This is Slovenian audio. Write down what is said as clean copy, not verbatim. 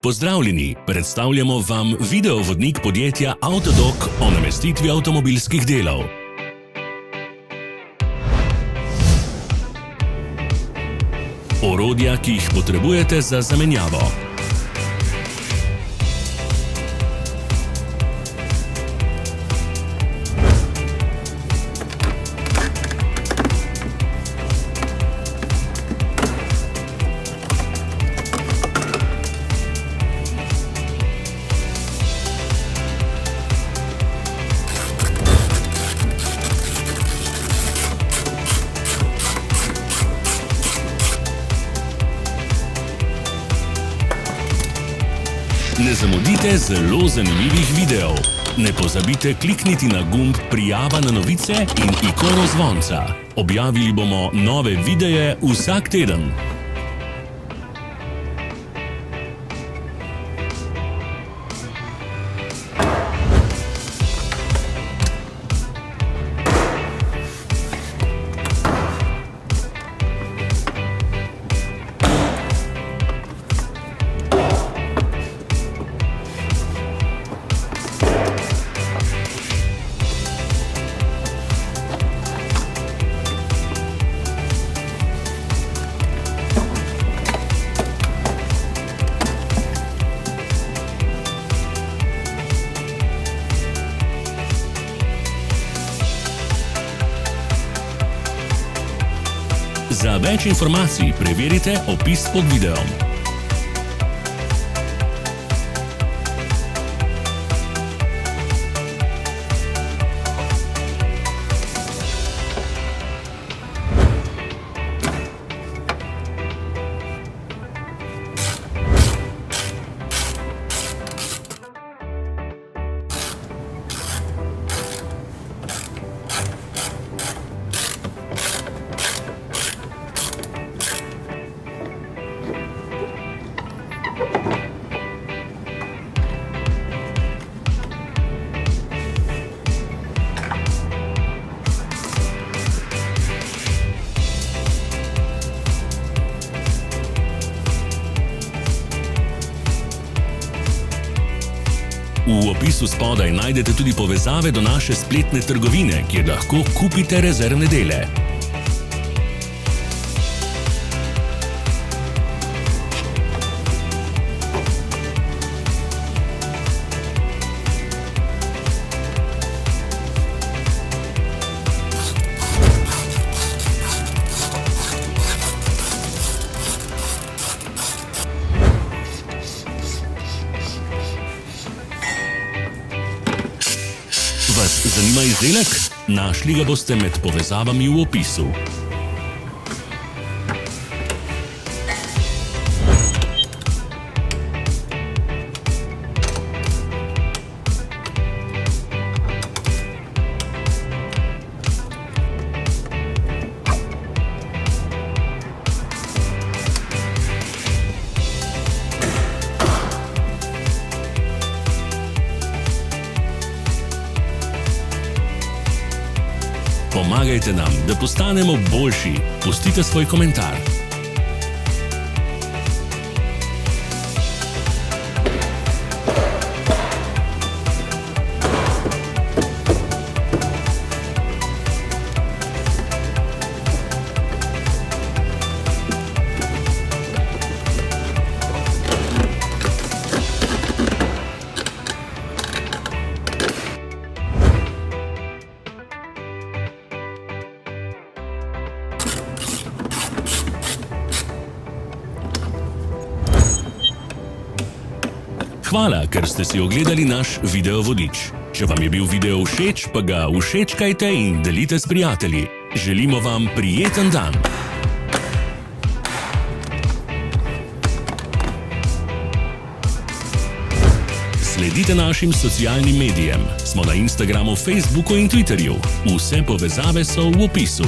Pozdravljeni, predstavljamo vam videovodnik podjetja Avtodok o namestitvi avtomobilskih delov. Orodja, ki jih potrebujete za zamenjavo. Ne zamudite zelo zanimivih videov. Ne pozabite klikniti na gumb Prijava na novice in ikono zvonca. Objavili bomo nove videe vsak teden. Za več informacij preverite opis pod videom. V opisu spodaj najdete tudi povezave do naše spletne trgovine, kjer lahko kupite rezervne dele. Vas zanima izdelek? Našli ga boste med povezavami v opisu. Pomagajte nam, da postanemo boljši. Pustite svoj komentar. Hvala, ker ste si ogledali naš videovodič. Če vam je bil video všeč, pa ga všečkajte in delite s prijatelji. Želimo vam prijeten dan! Sledite našim socialnim medijem. Smo na Instagramu, Facebooku in Twitterju. Vse povezave so v opisu.